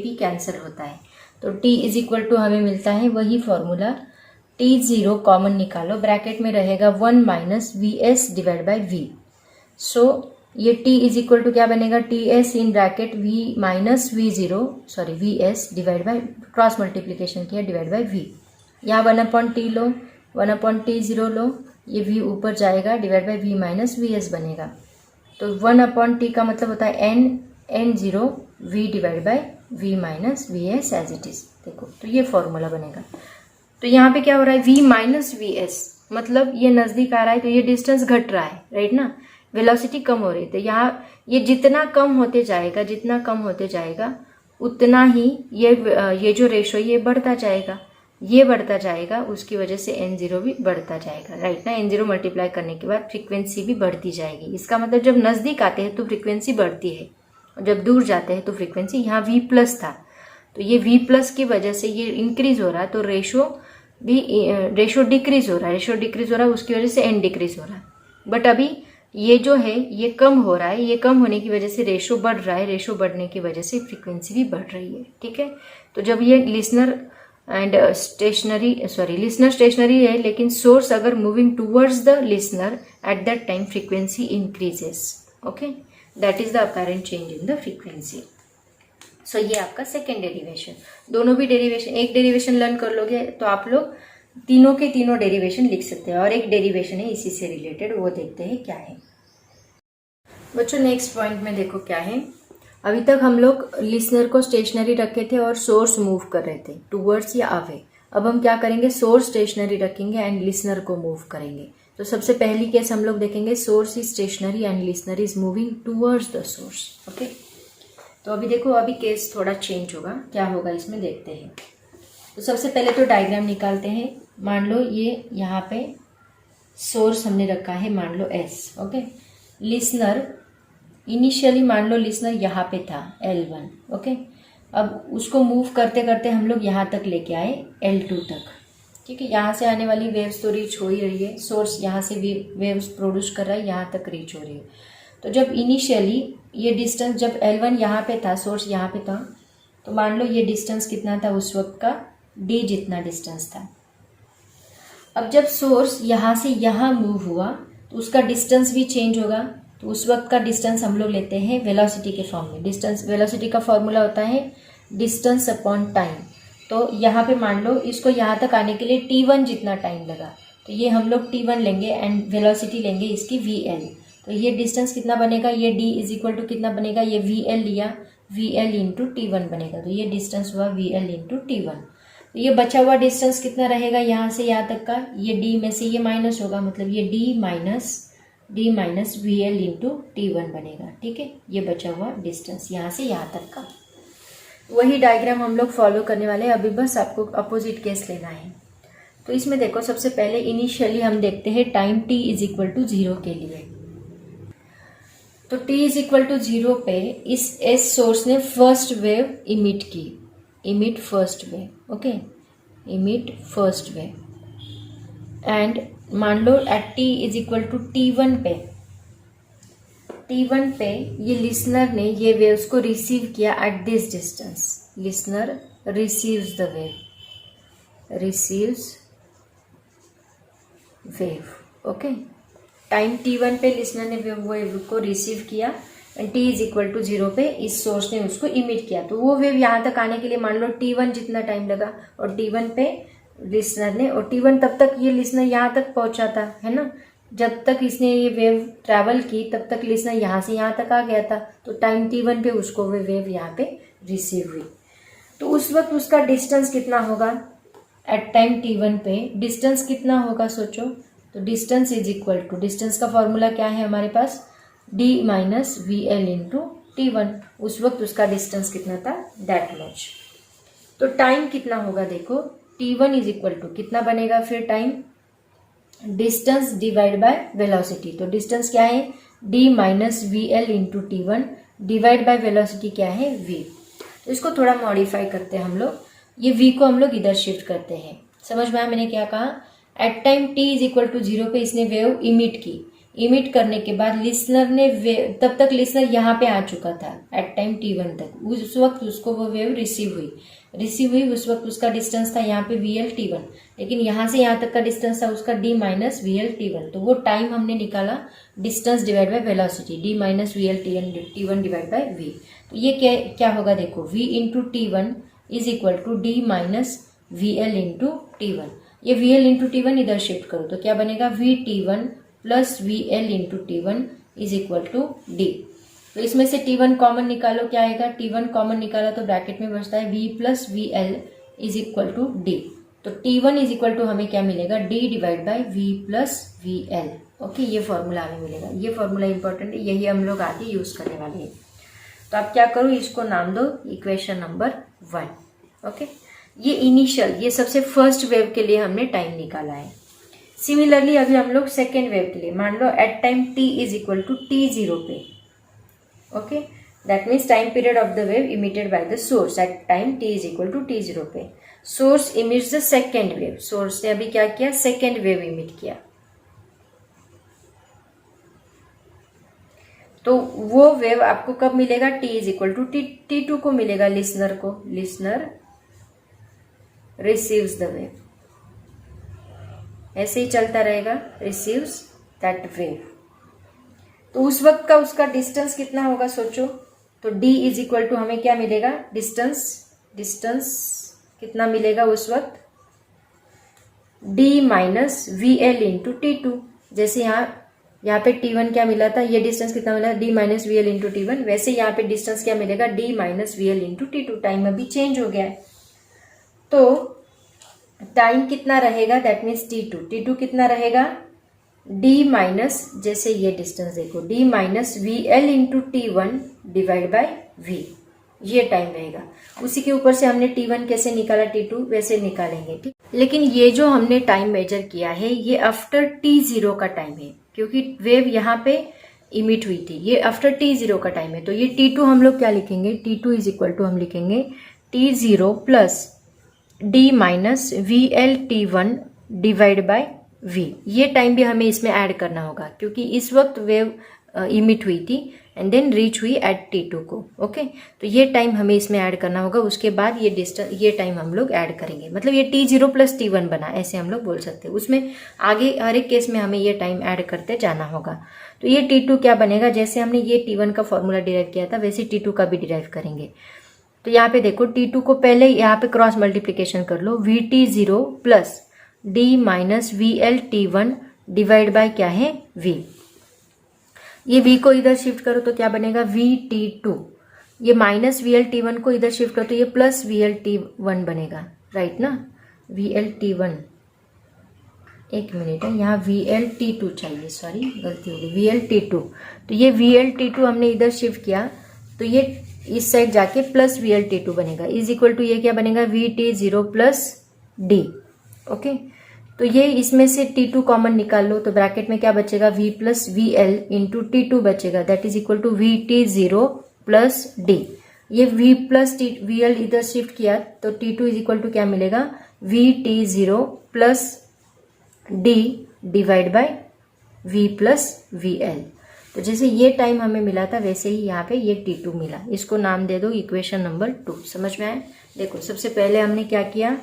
P कैंसिल होता है, तो T इज इक्वल टू हमें मिलता है वही फॉर्मूला, T0 कॉमन निकालो, ब्रैकेट में रहेगा 1 minus VS divide by V। सो ये T इज इक्वल टू क्या बनेगा, TS इन bracket V minus V0 sorry VS divide bye, cross multiplication किया, डिवाइड बाय V। यहाँ 1/T लो, 1/T0 लो, ये V ऊपर जाएगा, divide by V minus VS बनेगा। तो 1/T का मतलब होता है N0 V divide by V minus VS as it is. देखो तो ये फॉर्मूला बनेगा। तो यहाँ पे क्या हो रहा है, V माइनस VS, मतलब ये नजदीक आ रहा है तो ये डिस्टेंस घट रहा है, राइट ना, वेलोसिटी कम हो रही है। तो यहाँ ये जितना कम होते जाएगा, जितना कम होते जाएगा उतना ही ये जो रेशो ये बढ़ता जाएगा, ये बढ़ता जाएगा, उसकी वजह से N0 भी बढ़ता जाएगा, राइट ना। N0 मल्टीप्लाई करने के बाद फ्रीक्वेंसी भी बढ़ती जाएगी। इसका मतलब जब नजदीक आते हैं तो फ्रीक्वेंसी बढ़ती है और जब दूर जाते हैं तो फ्रीक्वेंसी, यहाँ V प्लस था तो ये V प्लस की वजह से ये इंक्रीज हो रहा है, तो रेशो डिक्रीज हो रहा है, उसकी वजह से N डिक्रीज हो रहा है। बट अभी ये जो है ये कम हो रहा है, ये कम होने की वजह से रेशो बढ़ रहा है, रेशो बढ़ने की वजह से फ्रीक्वेंसी भी बढ़ रही है, ठीक है। तो जब ये लिसनर स्टेशनरी है लेकिन सोर्स अगर moving towards the listener, at that time frequency increases, okay, that is the apparent change in the frequency. So ये आपका सेकेंड डेरिवेशन। दोनों भी डेरिवेशन, एक डेरिवेशन लर्न कर लोगे तो आप लोग तीनों के तीनों डेरिवेशन लिख सकते हैं, और एक डेरिवेशन है इसी से रिलेटेड, वो देखते हैं क्या है। बच्चों नेक्स्ट पॉइंट में देखो क्या है। अभी तक हम लोग लिसनर को स्टेशनरी रखे थे और सोर्स मूव कर रहे थे टूवर्ड्स या अवे। अब हम क्या करेंगे, सोर्स स्टेशनरी रखेंगे एंड लिसनर को मूव करेंगे। तो सबसे पहली केस हम लोग देखेंगे, source is stationary and listener is moving towards the source. Okay, तो अभी देखो, अभी केस थोड़ा चेंज होगा, क्या होगा इसमें देखते हैं। तो सबसे पहले तो डायग्राम निकालते हैं। मान लो ये यहाँ पे सोर्स हमने रखा है, मान लो एस। ओके, लिसनर इनिशियली मान लो लिसनर यहाँ पे था L1। ओके, अब उसको मूव करते करते हम लोग यहाँ तक लेके आए L2 तक। ठीक है, यहाँ से आने वाली वेव्स तो रीच हो ही रही है, सोर्स यहाँ से वेव्स प्रोड्यूस कर रहा है, यहाँ तक रीच हो रही है। तो जब इनिशियली ये डिस्टेंस, जब L1 यहाँ पे था, सोर्स यहाँ पे था, तो मान लो ये डिस्टेंस कितना था उस वक्त का, D जितना डिस्टेंस था। अब जब सोर्स यहाँ से यहाँ मूव हुआ तो उसका डिस्टेंस भी चेंज होगा। तो उस वक्त का डिस्टेंस हम लोग लेते हैं वेलोसिटी के फॉर्म में। डिस्टेंस, वेलोसिटी का फॉर्मूला होता है डिस्टेंस अपॉन टाइम। तो यहाँ पे मान लो इसको यहाँ तक आने के लिए T1 जितना टाइम लगा, तो ये हम लोग T1 लेंगे एंड वेलोसिटी लेंगे इसकी VL। तो ये डिस्टेंस कितना बनेगा, ये D इज इक्वल टू कितना बनेगा, ये VL लिया, VL इंटू T1 बनेगा। तो ये डिस्टेंस हुआ VL इंटू T1। तो ये बचा हुआ डिस्टेंस कितना रहेगा यहाँ से यहाँ तक का, ये D में से ये माइनस होगा, मतलब ये D minus VL into T1 बनेगा। ठीक है, ये बचा हुआ डिस्टेंस यहाँ से यहाँ तक का। वही डायग्राम हम लोग फॉलो करने वाले हैं, अभी बस आपको अपोजिट केस लेना है। तो इसमें देखो, सबसे पहले इनिशियली हम देखते हैं time t is equal to 0 के लिए। तो t इज इक्वल टू 0 पे इस S सोर्स ने फर्स्ट वेव इमिट की, emit first wave. Okay, emit first wave and मान लो at t is equal to T1 पे ये लिसनर ने ये वेव्स को रिसीव किया at this distance. Listener receives the wave, receives wave. Okay, time T1 पे लिसनर ने वेव को रिसीव किया and t is equal to 0 पे इस सोर्स ने उसको इमिट किया। तो वो वेव यहाँ तक आने के लिए मान लो T1 जितना टाइम लगा, और T1 पे लिसनर ने, और T1 तब तक ये लिसनर यहाँ तक पहुंचा था, है ना। जब तक इसने ये वेव ट्रैवल की तब तक लिसनर यहाँ से यहाँ तक आ गया था। तो टाइम T1 पे उसको वो वेव यहाँ पे रिसीव हुई। तो उस वक्त उसका डिस्टेंस कितना होगा एट टाइम T1 पे, डिस्टेंस कितना होगा सोचो। तो distance is equal to, distance का फॉर्मूला क्या है हमारे पास, D minus VL into T1। उस वक्त उसका डिस्टेंस कितना था, दैट मच। तो टाइम कितना होगा देखो, T1 इज इक्वल टू कितना बनेगा फिर time, distance divide by velocity. तो डिस्टेंस क्या है, D minus VL into T1 divide by velocity क्या है, V। तो इसको थोड़ा मॉडिफाई करते हैं हम लोग, ये V को हम लोग इधर शिफ्ट करते हैं। समझ में आया मैंने क्या कहा। At time t is equal to 0 पे इसने वेव इमिट की, इमिट करने के बाद लिसनर ने तब तक लिसनर यहाँ पे आ चुका था एट टाइम T1 तक, उस वक्त उसको वो वेव रिसीव हुई, उस वक्त उसका डिस्टेंस था यहाँ पे VL T1, लेकिन यहाँ से यहाँ तक का डिस्टेंस था उसका D माइनस VL T1। तो वो टाइम हमने निकाला distance divide by velocity, D minus VL T1 divide by V। तो ये क्या होगा देखो, V into T1 is equal to D minus VL into T1। ये VL इंटू T1 इधर शिफ्ट करो तो क्या बनेगा, V T1 plus VL into T1 is equal to D। तो इसमें से T1 कॉमन निकालो, क्या आएगा, T1 कॉमन निकाला तो ब्रैकेट में बचता है V plus VL is equal to D। तो T1 इज इक्वल टू हमें क्या मिलेगा, D divide by V plus VL। Okay, ये फॉर्मूला हमें मिलेगा, ये फॉर्मूला इंपॉर्टेंट है, यही हम लोग आगे यूज करने वाले हैं। तो आप क्या करो, इसको नाम दो इक्वेशन नंबर 1। ओके, ये इनिशियल, ये सबसे फर्स्ट वेव के लिए हमने टाइम निकाला है। सिमिलरली अभी हम लोग सेकेंड वेव के लिए, मान लो at time t is equal to T0 पे। Okay, that means time period of the wave emitted by the source at time t is equal to T0 पे। Source emits the second wave, source ने अभी क्या किया, second wave emit किया। तो वो wave आपको कब मिलेगा, t is equal to T2 को मिलेगा, लिसनर को, लिसनर रिसीव्स द वेव, ऐसे ही चलता रहेगा, रिसीव्स दैट वेव। तो उस वक्त का उसका डिस्टेंस कितना होगा सोचो। तो d इज इक्वल टू हमें क्या मिलेगा, डिस्टेंस कितना मिलेगा उस वक्त, d minus VL into T2। जैसे यहाँ पे T1 क्या मिला था, ये डिस्टेंस कितना मिला, d minus VL into T1, वैसे यहाँ पे डिस्टेंस क्या मिलेगा, d minus VL into T2। Time अभी चेंज हो गया है। तो टाइम कितना रहेगा, दैट मीन्स T2। T2 कितना रहेगा, d माइनस, जैसे ये डिस्टेंस देखो, d minus VL into T1 divide by V, ये टाइम रहेगा। उसी के ऊपर से हमने T1 कैसे निकाला, T2 वैसे निकालेंगे, ठीक। लेकिन ये जो हमने टाइम मेजर किया है ये आफ्टर T0 का टाइम है, क्योंकि वेव यहाँ पे इमिट हुई थी, ये आफ्टर T0 का टाइम है। तो ये T2 हम लोग क्या लिखेंगे, T2 इज इक्वल टू हम लिखेंगे T0 plus d minus VL T1 divide by V। ये टाइम भी हमें इसमें ऐड करना होगा, क्योंकि इस वक्त वेव इमिट हुई थी एंड देन रीच हुई एट T2 को। ओके, तो ये टाइम हमें इसमें ऐड करना होगा, उसके बाद ये डिस्टेंस, ये टाइम हम लोग ऐड करेंगे, मतलब ये T0 प्लस T1 बना, ऐसे हम लोग बोल सकते हैं। उसमें आगे हर एक केस में हमें ये टाइम ऐड करते जाना होगा। तो ये T2 क्या बनेगा, जैसे हमने ये T1 का फॉर्मूला डिराइव किया था वैसे T2 का भी डिराइव करेंगे। तो यहाँ पे देखो T2 को पहले यहाँ पे क्रॉस मल्टीप्लीकेशन कर लो, VT0 plus d minus VL T1 divide by क्या है, V। ये V को इधर शिफ्ट करो तो क्या बनेगा, VT2। ये माइनस VL T1 को इधर शिफ्ट करो तो ये प्लस VL T1 बनेगा, राइट ना। VL T1, एक मिनट है, यहाँ VL T2 चाहिए, सॉरी गलती हो गई, VL T2। तो ये VL T2 हमने इधर शिफ्ट किया तो ये इस साइड जाके प्लस VL T2 बनेगा, इज इक्वल टू ये क्या बनेगा, VT0 प्लस D। ओके, तो ये इसमें से T2 कॉमन निकाल लो तो ब्रैकेट में क्या बचेगा, V plus VL into T2 बचेगा, that is equal to VT0 plus D। ये V प्लस VL इधर शिफ्ट किया तो T2 इज इक्वल टू क्या मिलेगा, VT0 plus D divide by V plus VL। तो जैसे ये टाइम हमें मिला था वैसे ही यहाँ पे ये T2 मिला, इसको नाम दे दो इक्वेशन नंबर 2। समझ में आया। देखो सबसे पहले हमने क्या किया,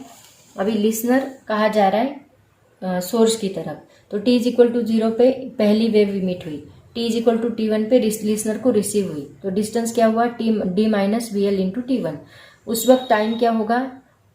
अभी लिसनर कहा जा रहा है सोर्स की तरफ, तो t इज इक्वल टू 0 पे पहली वेव इमिट हुई, t is equal to T1 पे लिसनर को रिसीव हुई, तो डिस्टेंस क्या हुआ, d minus VL into T1। उस वक्त टाइम क्या होगा,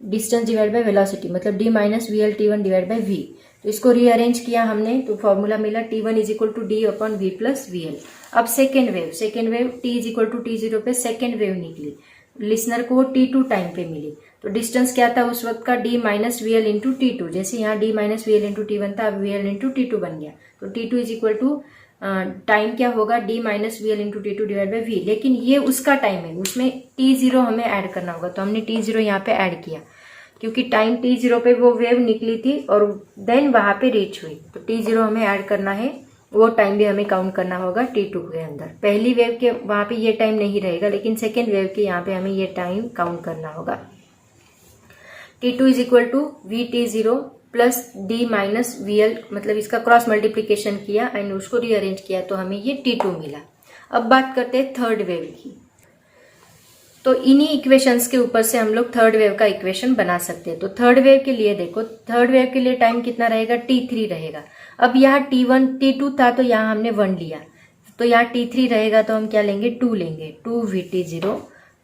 डिस्टेंस डिवाइड बाय वेलोसिटी, मतलब d minus VL T1 divide by V। तो इसको रीअरेंज किया हमने तो फॉर्मूला मिला T1 is equal to D upon V plus VL। अब second wave t is equal to T0 पे सेकेंड वेव निकली, लिसनर को T2 टाइम पे मिली, तो डिस्टेंस क्या था उस वक्त का, d minus VL into T2। जैसे यहाँ d minus VL into T1 था, अब VL इंटू T2 बन गया, तो T2 is equal to time क्या होगा, d minus VL into T2 divide by V। लेकिन ये उसका टाइम है, उसमें T0 हमें ऐड करना होगा, तो हमने T0 यहाँ पे ऐड किया, क्योंकि टाइम T0 पे वो वेव निकली थी और देन वहां पे रीच हुई, तो T0 हमें ऐड करना है, वो टाइम भी हमें काउंट करना होगा T2 के अंदर। पहली वेव के वहां पे ये टाइम नहीं रहेगा, लेकिन सेकेंड वेव के यहाँ पे हमें ये टाइम काउंट करना होगा। T2 is equal to VT0 plus D minus VL, मतलब इसका क्रॉस मल्टीप्लीकेशन किया एंड उसको रीअरेंज किया तो हमें ये T2 मिला। अब बात करते हैं थर्ड वेव की, तो इन्हीं इक्वेशंस के ऊपर से हम लोग थर्ड वेव का इक्वेशन बना सकते हैं। तो थर्ड वेव के लिए देखो, थर्ड वेव के लिए टाइम कितना रहेगा, T3 रहेगा। अब यहाँ T2 था तो यहाँ हमने 1 लिया, तो यहाँ T3 रहेगा तो हम क्या लेंगे, 2 लेंगे, 2 VT0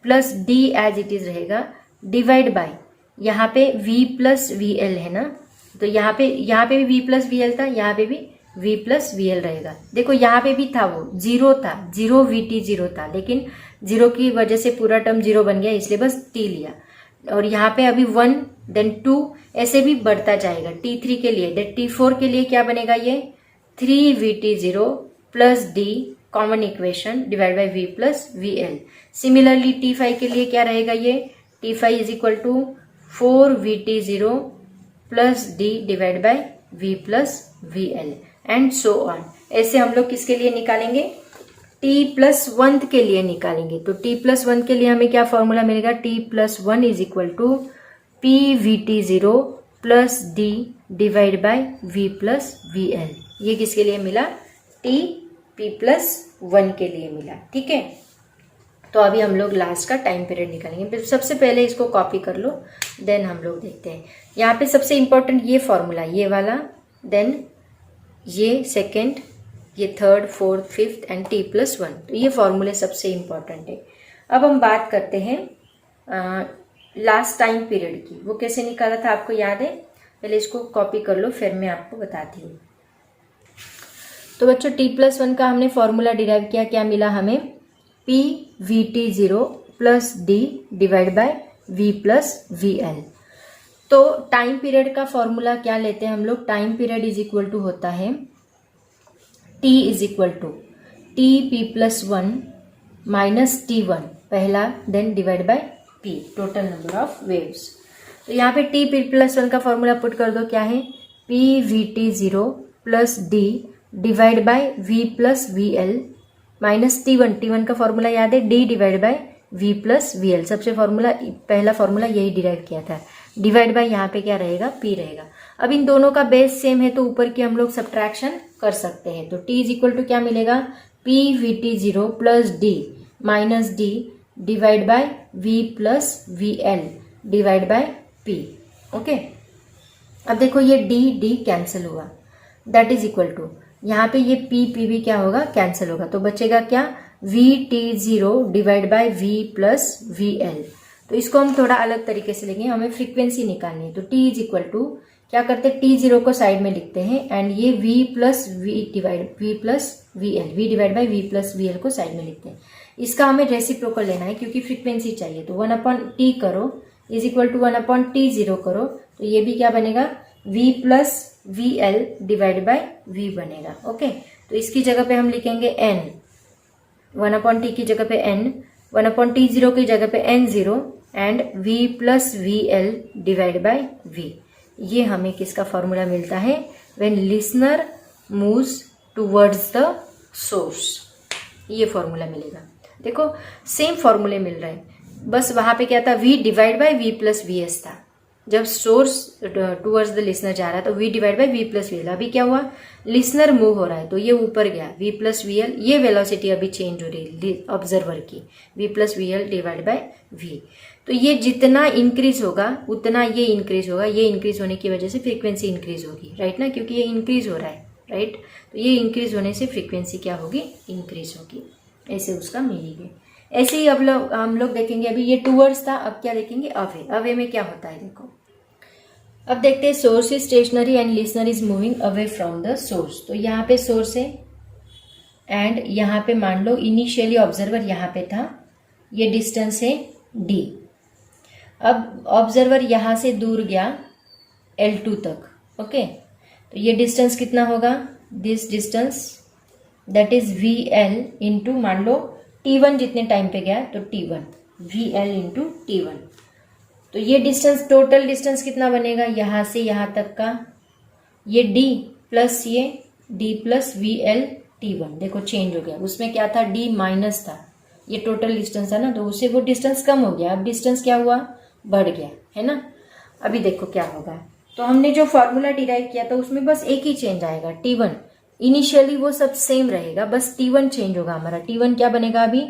plus D as it is रहेगा डिवाइड बाय, यहाँ पे V प्लस VL है ना, तो यहाँ पे भी V प्लस VL था, यहाँ पे भी V प्लस VL रहेगा। देखो यहाँ पे भी था, वो 0 था, 0 VT0 था, लेकिन 0 की वजह से पूरा टर्म 0 बन गया, इसलिए बस T लिया। और यहाँ पे अभी 1 देन 2 ऐसे भी बढ़ता जाएगा। T3 के लिए, देन T4 के लिए क्या बनेगा, ये 3 VT0 plus D common equation divide by V plus VL। Similarly T5 के लिए क्या रहेगा, ये T5 is equal to 4 VT0 plus D divide by V plus VL and so on. ऐसे हम लोग किसके लिए निकालेंगे, T+1 के लिए निकालेंगे। तो T+1 के लिए हमें क्या फॉर्मूला मिलेगा, T+1 is equal to PVT0 plus D divide by V plus VL। ये किसके लिए मिला, P+1 के लिए मिला, ठीक है। तो अभी हम लोग लास्ट का टाइम पीरियड निकालेंगे। सबसे पहले इसको कॉपी कर लो, देन हम लोग देखते हैं। यहाँ पे सबसे इंपॉर्टेंट ये फॉर्मूला, ये वाला, देन ये सेकेंड, ये third, fourth, fifth and T+1, तो ये फॉर्मूले सबसे इंपॉर्टेंट है। अब हम बात करते हैं लास्ट टाइम पीरियड की। वो कैसे निकाला था आपको याद है, पहले इसको कॉपी कर लो फिर मैं आपको बताती हूँ। तो बच्चों T+1 का हमने फॉर्मूला डिराइव किया, क्या मिला हमें, PVT0 plus D divide by V plus VL। तो टाइम पीरियड का फॉर्मूला क्या लेते हैं हम लोग, time period is equal to होता है T is equal to T p+1 minus T1 पहला, then divide by P total number of waves. तो यहाँ पे T p+1 का फॉर्मूला पुट कर दो, क्या है PVT0 plus D divide by V plus VL minus T1 का फॉर्मूला याद है D divide by V plus VL, सबसे फॉर्मूला पहला फॉर्मूला यही डिराइव किया था, डिवाइड बाय यहाँ पे क्या रहेगा P रहेगा। अब इन दोनों का बेस सेम है तो ऊपर की हम लोग सब्ट्रैक्शन कर सकते हैं। तो T इज इक्वल टू क्या मिलेगा PVT0 plus D minus D divide by V plus VL divide by P। Okay, अब देखो ये D कैंसिल हुआ, दैट इज इक्वल टू यहाँ पे ये P भी क्या होगा, कैंसिल होगा, तो बचेगा क्या VT0 divide by V plus VL। तो इसको हम थोड़ा अलग तरीके से लेंगे, हमें फ्रीक्वेंसी निकालनी है। तो T इज इक्वल टू क्या करते हैं, T0 को साइड में लिखते हैं एंड ये V plus VL divide by V plus VL को साइड में लिखते हैं। इसका हमें रेसिप्रोकल लेना है क्योंकि फ्रीक्वेंसी चाहिए, तो 1/T करो इज इक्वल टू 1/T0 करो, तो ये भी क्या बनेगा V plus VL divide by V बनेगा। ओके, तो इसकी जगह पे हम लिखेंगे N, 1/T की जगह पे N, 1/T0 की जगह पे N0 and V plus VL divide by V। ये हमें किसका फॉर्मूला मिलता है, when listener moves towards the source, ये फॉर्मूला मिलेगा। देखो सेम फॉर्मूले मिल रहे हैं, बस वहां पे क्या था V divide by V plus VS था, जब सोर्स टुवर्ड्स द लिसनर जा रहा है तो V divide by V plus VL। अभी क्या हुआ, लिसनर मूव हो रहा है तो ये ऊपर गया V प्लस VL, ये वेलोसिटी अभी चेंज हो रही है ऑब्जर्वर की, V plus VL divide by V। तो ये जितना इंक्रीज होगा उतना ये इंक्रीज होगा, ये इंक्रीज होने की वजह से फ्रीक्वेंसी इंक्रीज होगी, राइट ना, क्योंकि ये इंक्रीज हो रहा है, राइट। तो ये इंक्रीज होने से फ्रीक्वेंसी क्या होगी, इंक्रीज होगी, ऐसे उसका मीनिंग है। ऐसे ही अब हम लोग देखेंगे, अभी ये टूवर्ड्स था, अब क्या देखेंगे अवे। अवे में क्या होता है देखो, अब देखते हैं source is stationary and listener is moving away from the source. तो यहाँ पे सोर्स है एंड यहाँ पे मान लो इनिशियली ऑब्जर्वर यहाँ पे था, ये डिस्टेंस है D। अब ऑब्जर्वर यहाँ से दूर गया L2 तक, ओके, तो ये डिस्टेंस कितना होगा, this distance that is VL into मान लो T1 जितने टाइम पे गया तो T1, VL इंटू T1। तो ये डिस्टेंस, टोटल डिस्टेंस कितना बनेगा यहाँ से यहाँ तक का, ये D प्लस ये D प्लस VL T1, देखो चेंज हो गया, उसमें क्या था D माइनस था, ये टोटल डिस्टेंस है ना, तो उससे वो डिस्टेंस कम हो गया, अब डिस्टेंस क्या हुआ, बढ़ गया, है ना। अभी देखो क्या होगा, तो हमने जो फॉर्मूला डिराइव किया था उसमें बस एक ही चेंज आएगा, T1 इनिशियली वो सब सेम रहेगा, बस T1 चेंज होगा हमारा। T1 क्या बनेगा अभी,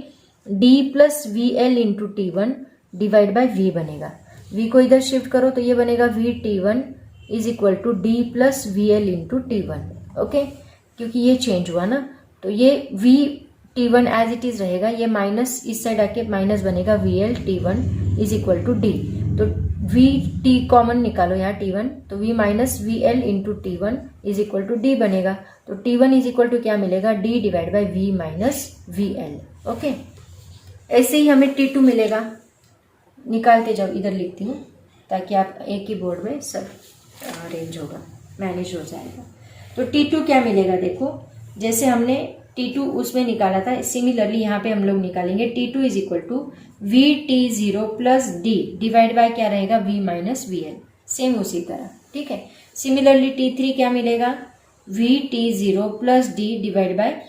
D plus VL into T1 divide by V बनेगा। V को इधर शिफ्ट करो तो ये बनेगा VT1 is equal to D plus VL into T1। Okay, क्योंकि ये चेंज हुआ ना, तो ये VT1 एज इट इज रहेगा, ये माइनस इस साइड आके माइनस बनेगा VL T1 is equal to D। तो VT कॉमन निकालो यहाँ T1, तो V minus VL into T1 is equal to D बनेगा। तो T1 इज इक्वल टू क्या मिलेगा, D divide by V minus VL। Okay, ऐसे ही हमें T2 मिलेगा, निकालते जाओ, इधर लिखती हूँ ताकि आप एक ही बोर्ड में सब अरेंज होगा, मैनेज हो जाएगा। तो T2 क्या मिलेगा, देखो जैसे हमने T2 उसमें निकाला था, सिमिलरली यहाँ पे हम लोग निकालेंगे। T2 is equal to VT0 plus D divide by क्या रहेगा, V माइनस VL, सेम उसी तरह, ठीक है। सिमिलरली T3 क्या मिलेगा, VT0 plus D divide by,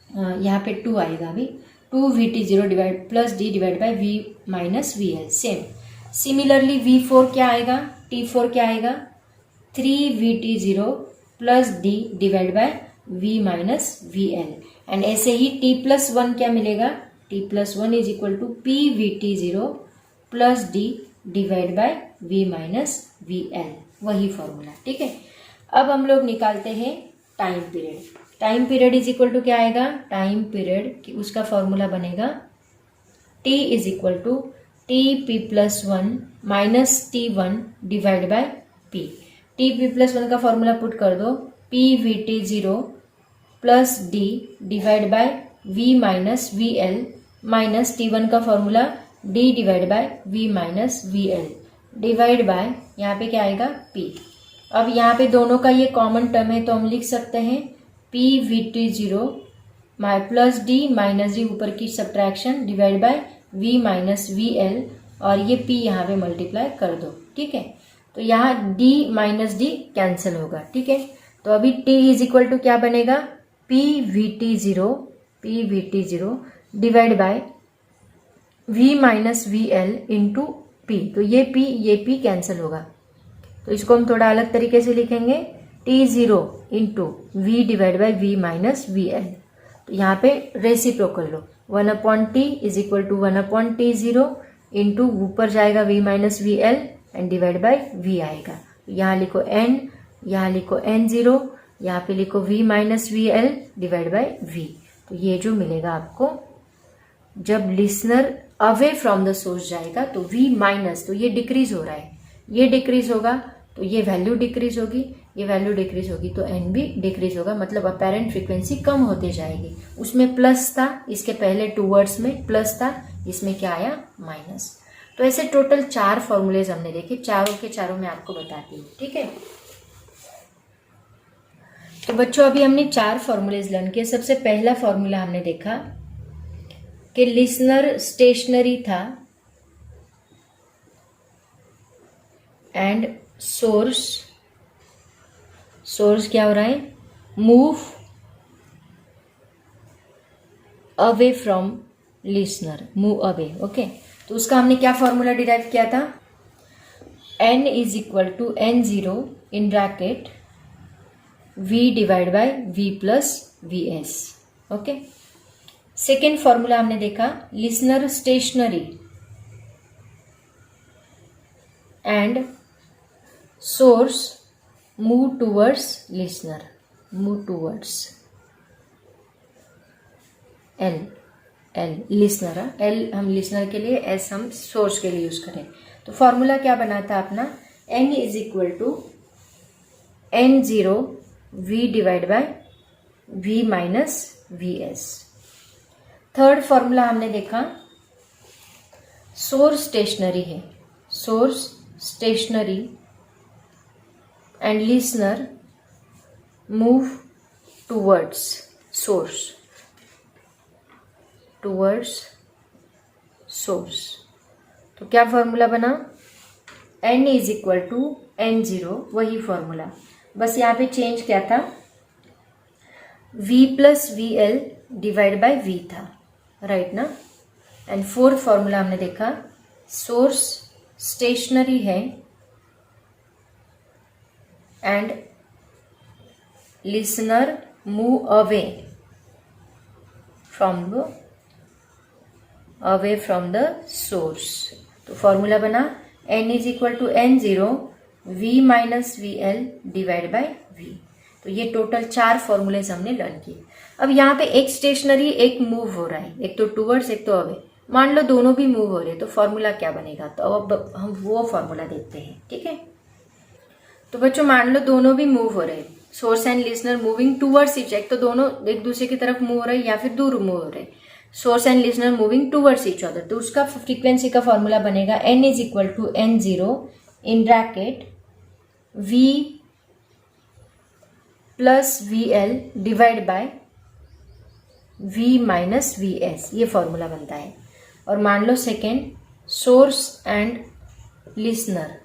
यहाँ पे 2 आएगा अभी, 2VT0 divide plus D divide by V minus VL, same. Similarly V4 क्या आएगा, T4 क्या आएगा, 3VT0 plus D divide by V minus VL। And ऐसे ही T+1 क्या मिलेगा, T+1 is equal to PVT0 plus D divide by V minus VL, वही formula, ठीक है। अब हम लोग निकालते हैं time period. Time period is equal to क्या आएगा, टाइम पीरियड उसका फॉर्मूला बनेगा T is equal to TP+1 minus T1 divide by P। TP+1 का फॉर्मूला पुट कर दो, PVT0 plus D divide by V minus VL minus T1 का formula D divide by V minus VL। Divide by यहाँ पे क्या आएगा p। अब यहाँ पे दोनों का ये कॉमन टर्म है तो हम लिख सकते हैं p vt0 plus d minus D ऊपर की subtraction divide by v minus V L और ये p यहाँ पे मल्टीप्लाई कर दो। ठीक है, तो यहाँ d माइनस डी कैंसिल होगा। ठीक है, तो अभी t इज इक्वल टू क्या बनेगा p vt0 divide by v minus V L into p। तो ये p कैंसिल होगा तो इसको हम थोड़ा अलग तरीके से लिखेंगे t0 into V divide by V minus V L. तो यहाँ पे रेसिप्रोकल लो 1/t is equal to 1/t0 into ऊपर जाएगा v minus V L and divide by v आएगा। तो यहाँ लिखो n, यहाँ लिखो n0, यहाँ पे लिखो v minus V L divide by v। तो ये जो मिलेगा आपको जब listener away from the source जाएगा तो v माइनस, तो ये डिक्रीज हो रहा है, ये डिक्रीज होगा तो ये वैल्यू डिक्रीज होगी, ये वैल्यू डिक्रीज होगी तो n भी डिक्रीज होगा, मतलब अपेरेंट फ्रीक्वेंसी कम होते जाएगी। उसमें प्लस था, इसके पहले 2 वर्ड्स में प्लस था, इसमें क्या आया माइनस। तो ऐसे टोटल 4 फॉर्मूलेज हमने देखे, चारों के चारों मैं आपको बताती हूँ। ठीक है, तो बच्चों अभी हमने 4 फॉर्मूलेज लर्न किए। सबसे पहला फॉर्मूला हमने देखा कि लिसनर स्टेशनरी था एंड सोर्स क्या हो रहा है move away from listener, move away. Okay, तो उसका हमने क्या फॉर्मूला डिराइव किया था n is equal to n0 in bracket v divide by v plus V S. Okay, second formula हमने देखा listener stationary and source move towards listener, move towards L listener, L हम listener के लिए, S हम source के लिए use करें। तो फॉर्मूला क्या बना था अपना n is equal to n0 v divide by v minus V S. Third formula हमने देखा सोर्स स्टेशनरी है, source stationary and listener move towards source, towards source. तो क्या फॉर्मूला बना n is equal to n0, वही formula, बस यहाँ पे चेंज क्या था v plus V L divide by v था, राइट ना। एंड फोर्थ फॉर्मूला हमने देखा सोर्स स्टेशनरी है and listener move away from the source. तो फॉर्मूला बना n is equal to n0 v minus V L divide by v। तो ये total 4 formulas हमने लर्न किए। अब यहाँ पे एक स्टेशनरी एक मूव हो रहा है, एक तो टूवर्ड्स एक तो अवे। मान लो दोनों भी मूव हो रहे हैं तो फॉर्मूला क्या बनेगा, तो अब हम वो फॉर्मूला देखते हैं। ठीक है, तो बच्चों मान लो दोनों भी मूव हो रहे हैं, source and listener moving towards each, एक तो दोनों एक दूसरे की तरफ मूव हो रहे हैं या फिर दूर मूव हो रहे हैं, source and listener moving towards each other. तो उसका फ्रीक्वेंसी का फॉर्मूला बनेगा n is equal to n0 in bracket v plus V L divide by v minus V S, ये फॉर्मूला बनता है। और मान लो second source and listener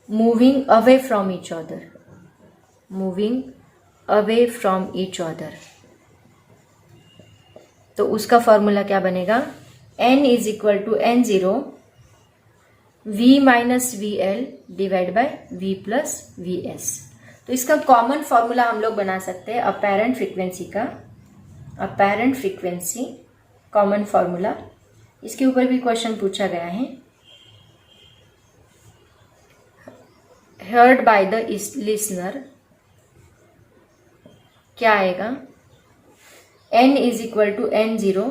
moving away from each other, moving away from each other. तो उसका formula क्या बनेगा n is equal to n0 v minus V L divide by v plus V S. तो इसका कॉमन फॉर्मूला हम लोग बना सकते हैं अपेरेंट फ्रीक्वेंसी का, अपेरेंट फ्रीक्वेंसी कॉमन फॉर्मूला। इसके ऊपर भी क्वेश्चन पूछा गया है। हर्ड बाय द लिसनर क्या आएगा n is equal to n0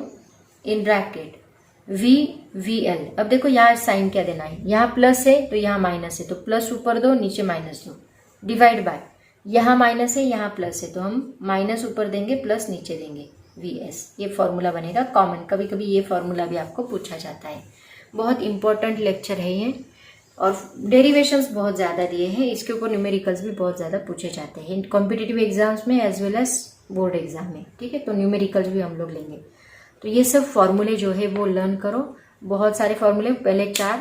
in bracket V L. अब देखो यहाँ साइन क्या देना है, यहाँ प्लस है तो यहाँ माइनस है, तो प्लस ऊपर दो नीचे माइनस दो, डिवाइड बाय यहाँ माइनस है यहाँ प्लस है तो हम माइनस ऊपर देंगे प्लस नीचे देंगे वी एस। ये फॉर्मूला बनेगा कॉमन। कभी कभी ये फॉर्मूला भी आपको पूछा जाता है। बहुत इंपॉर्टेंट लेक्चर है ये, और डेरिवेशंस बहुत ज़्यादा दिए हैं, इसके ऊपर न्यूमेरिकल्स भी बहुत ज़्यादा पूछे जाते हैं कॉम्पिटिटिव एग्जाम्स में as well as board exam में, ठीक है। तो न्यूमेरिकल्स भी हम लोग लेंगे। तो ये सब फॉर्मूले जो है वो लर्न करो, बहुत सारे फॉर्मूले, पहले 4,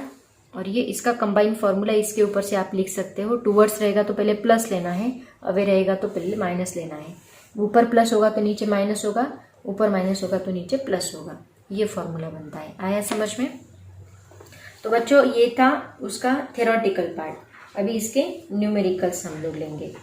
और ये इसका कंबाइंड फॉर्मूला इसके ऊपर से आप लिख सकते हो। टूवर्ड्स रहेगा तो पहले प्लस लेना है, अवे रहेगा तो पहले माइनस लेना है, ऊपर प्लस होगा तो नीचे माइनस होगा, ऊपर माइनस होगा तो नीचे प्लस होगा, ये फॉर्मूला बनता है। आया समझ में? तो बच्चों ये था उसका थ्योरेटिकल पार्ट। अभी इसके न्यूमेरिकल्स हम लोग लेंगे,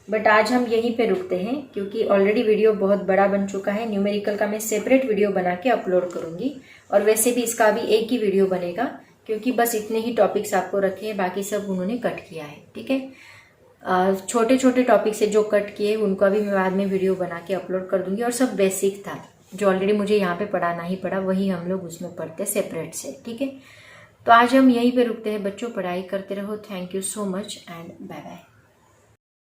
बट आज हम यहीं पे रुकते हैं क्योंकि ऑलरेडी वीडियो बहुत बड़ा बन चुका है। न्यूमेरिकल का मैं सेपरेट वीडियो बना के अपलोड करूंगी, और वैसे भी इसका अभी एक ही वीडियो बनेगा क्योंकि बस इतने ही टॉपिक्स आपको रखे हैं, बाकी सब उन्होंने कट किया है, ठीक है। छोटे छोटे टॉपिक से जो कट किए उनको अभी मैं बाद में वीडियो बना के अपलोड कर दूंगी, और सब बेसिक था जो ऑलरेडी मुझे यहाँ पे पढ़ाना ही पड़ा, वही हम लोग उसमें पढ़ते सेपरेट से, ठीक है। तो आज हम यहीं पे रुकते हैं बच्चों, पढ़ाई करते रहो। Thank you so much and bye bye.